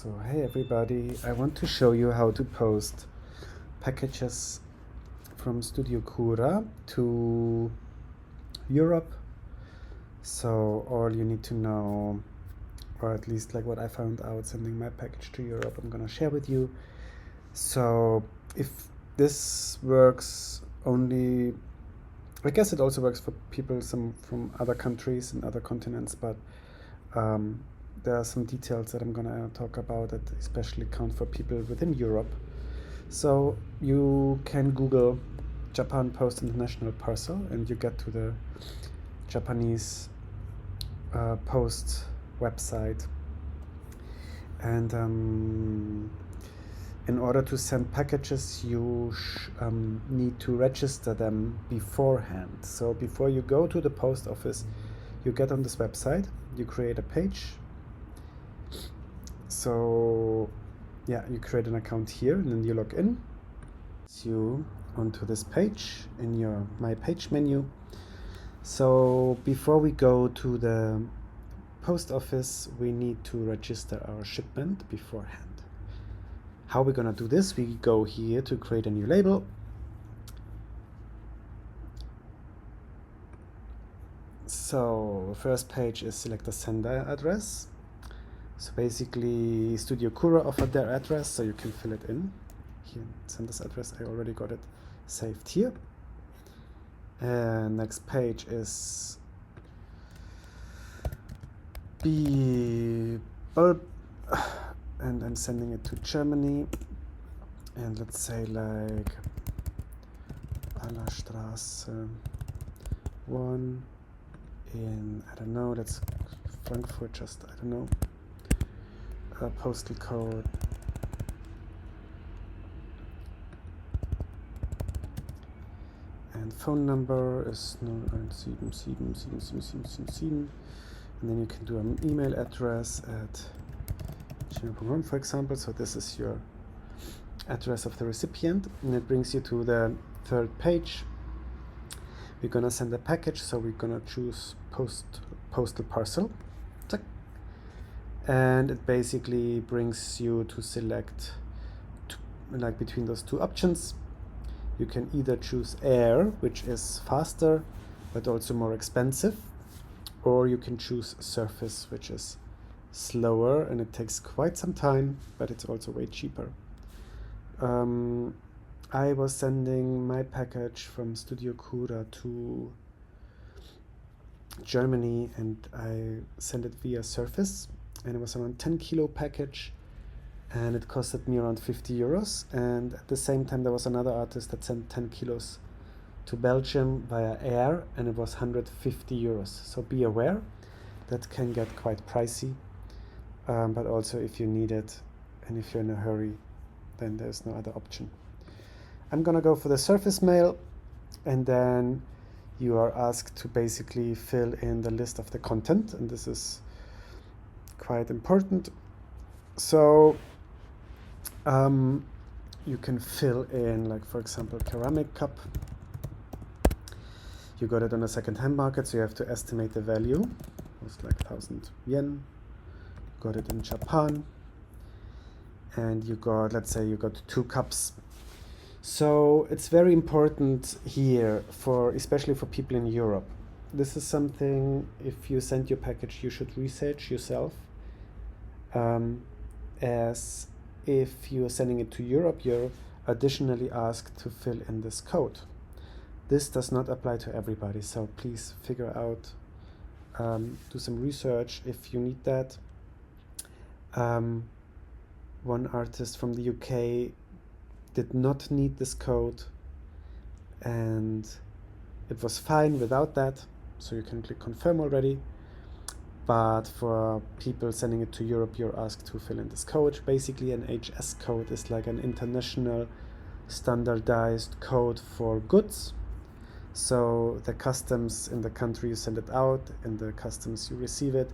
So hey everybody, I want to show you how to post packages from Studio Kura to Europe. So all you need to know, or at least like what I found out sending my package to Europe, I'm gonna share with you. So if this works only, I guess it also works for people from other countries and other continents, but there are some details that I'm gonna talk about that especially count for people within Europe. So you can Google Japan Post International Parcel and you get to the Japanese post website. And in order to send packages, you need to register them beforehand. So before you go to the post office, you get on this website, you create a page. So yeah, you create an account here and then you log in. You onto this page in your My Page menu. So before we go to the post office, we need to register our shipment beforehand. How we're gonna do this? We go here to create a new label. So first page is select the sender address. So basically Studio Kura offered their address, so you can fill it in. Here, sender's address, I already got it saved here. And next page is bulb, and I'm sending it to Germany. And let's say like Allerstraße 1 in, I don't know, that's Frankfurt, just, I don't know. Postal code and phone number is 017777777, and then you can do an email address at gmail.com, for example. So this is your address of the recipient, and it brings you to the third page. We're gonna send a package, so we're gonna choose postal parcel. And it basically brings you to select like between those two options. You can either choose air, which is faster but also more expensive, or you can choose surface, which is slower and it takes quite some time, but it's also way cheaper. I was sending my package from Studio Kura to Germany and I sent it via surface. And it was around 10 kilo package and it costed me around 50 euros. And at the same time, there was another artist that sent 10 kilos to Belgium via air and it was 150 euros. So be aware, that can get quite pricey. But also if you need it and if you're in a hurry, then there's no other option. I'm gonna go for the surface mail, and then you are asked to basically fill in the list of the content, and this is quite important. So you can fill in, like, for example, ceramic cup. You got it on a second-hand market, so you have to estimate the value. It's like 1,000 yen. Got it in Japan, and you got, let's say you got 2 cups. So it's very important here, especially for people in Europe. This is something, if you send your package, you should research yourself. As if you're sending it to Europe, you're additionally asked to fill in this code. This does not apply to everybody, so please figure out, do some research if you need that. One artist from the UK did not need this code and it was fine without that, so you can click confirm already. But for people sending it to Europe, you're asked to fill in this code. Basically, an HS code is like an international standardized code for goods. So the customs in the country you send it out and the customs you receive it,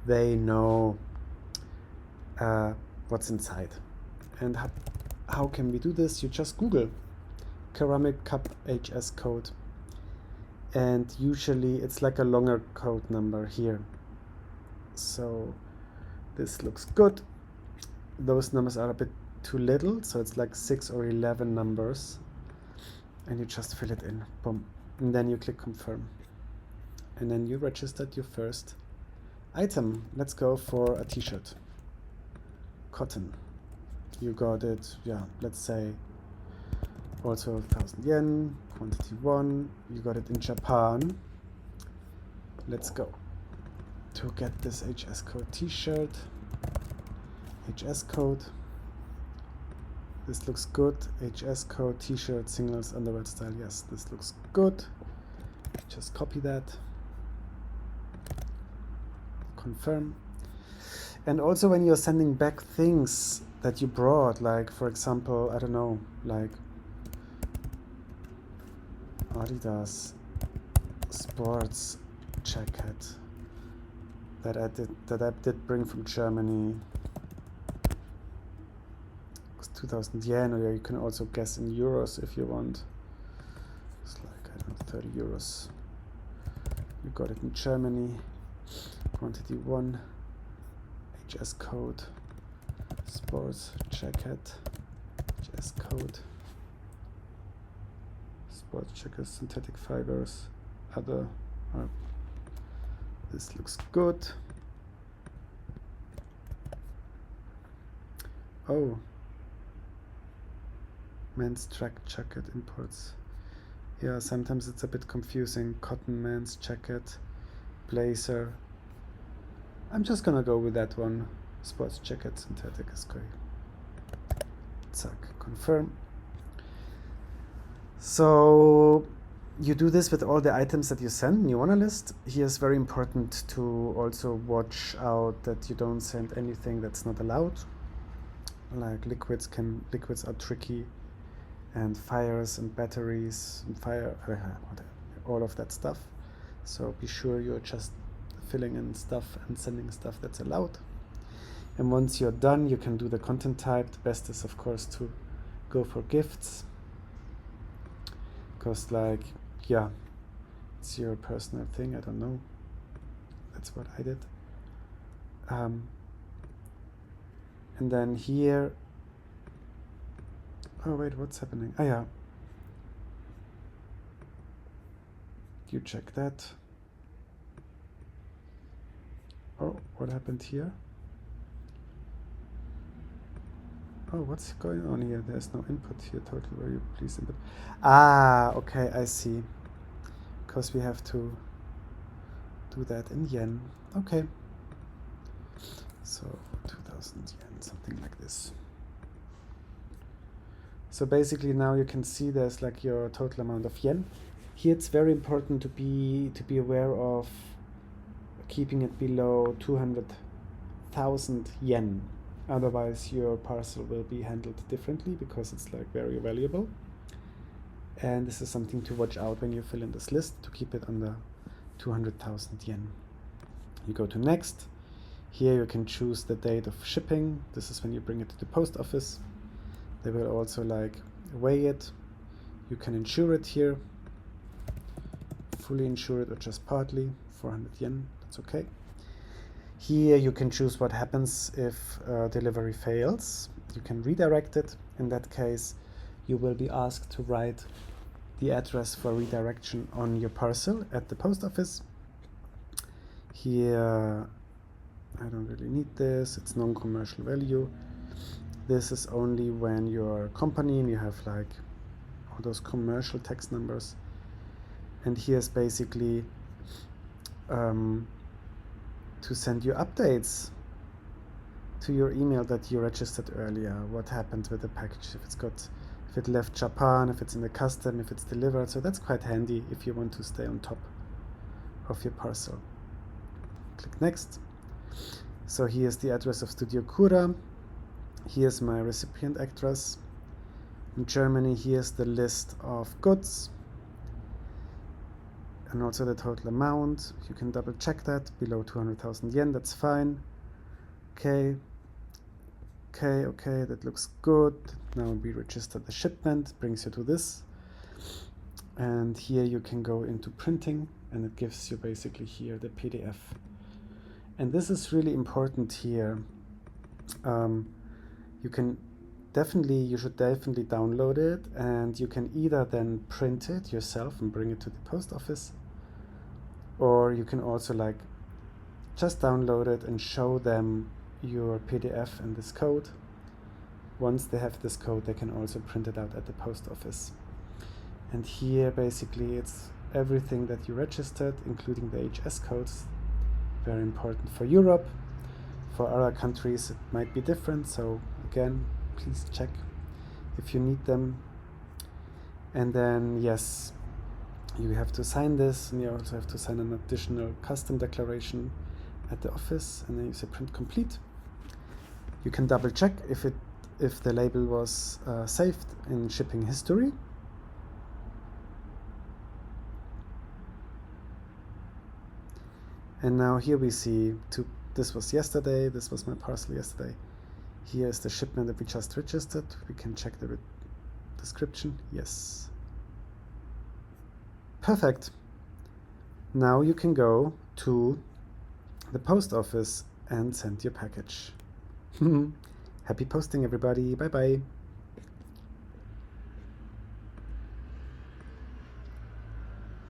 they know what's inside. And how can we do this? You just Google ceramic cup HS code, and usually it's like a longer code number here. So this looks good. those numbers are a bit too little, so it's like 6 or 11 numbers, and you just fill it in, boom, and then you click confirm, and then you registered your first item. Let's go for a t-shirt, cotton. You got it, yeah, let's say also 1,000 yen, quantity 1. You got it in Japan. Let's go to get this HS code t-shirt. HS code. This looks good. HS code t-shirt, singles, underwear style. Yes, this looks good. Just copy that. Confirm. And also when you're sending back things that you brought, like for example, I don't know, like Adidas sports jacket that I did bring from Germany. It's 2,000 yen, or you can also guess in euros if you want. It's like, I don't know, 30 euros. You got it in Germany. Quantity 1. HS code. Sports jacket. HS code. Sports jacket, synthetic fibers. Other. This looks good. Oh. Men's track jacket imports. Yeah, sometimes it's a bit confusing. Cotton men's jacket, blazer. I'm just gonna go with that one. Sports jacket, synthetic is great. Zack, confirm. So you do this with all the items that you send. You want a list. Here's very important to also watch out that you don't send anything that's not allowed. Like liquids are tricky, and fires and batteries and all of that stuff. So be sure you're just filling in stuff and sending stuff that's allowed. And once you're done, you can do the content type. The best is of course to go for gifts, because like, yeah, it's your personal thing. I don't know. That's what I did. And then here, oh wait, what's happening? Oh yeah, you check that. Oh, what happened here? Oh, what's going on here? There's no input here. Total value, please input. Ah, okay, I see. Because we have to do that in yen. Okay. So 2,000 yen, something like this. So basically now you can see there's like your total amount of yen. Here it's very important to be aware of keeping it below 200,000 yen. Otherwise your parcel will be handled differently, because it's like very valuable. And this is something to watch out when you fill in this list, to keep it under 200,000 yen. You go to next. Here you can choose the date of shipping. This is when you bring it to the post office. They will also like weigh it. You can insure it here. Fully insure it or just partly. 400 yen, that's okay. Here you can choose what happens if delivery fails. You can redirect it. In that case, you will be asked to write the address for redirection on your parcel at the post office. Here, I don't really need this. It's non-commercial value. This is only when you're a company and you have like all those commercial tax numbers. And here's basically to send you updates to your email that you registered earlier. What happened with the package, if it left Japan, if it's in the custom, if it's delivered. So that's quite handy if you want to stay on top of your parcel. Click next. So here's the address of Studio Kura. Here's my recipient address. In Germany, here's the list of goods and also the total amount. You can double check that. Below 200,000 yen, that's fine. Okay, that looks good. Now we register the shipment, brings you to this. And here you can go into printing, and it gives you basically here the PDF. And this is really important here. You should definitely download it, and you can either then print it yourself and bring it to the post office, or you can also like just download it and show them your PDF and this code. Once they have this code, they can also print it out at the post office. And here basically it's everything that you registered, including the HS codes. Very important for Europe. For other countries it might be different, so again, please check if you need them. And then yes, you have to sign this, and you also have to sign an additional custom declaration at the office, and then you say print complete. You can double check if the label was saved in shipping history. And now here we see this was yesterday, this was my parcel yesterday. Here is the shipment that we just registered. We can check the description. Yes. Perfect. Now you can go to the post office and send your package. Happy posting, everybody. Bye bye.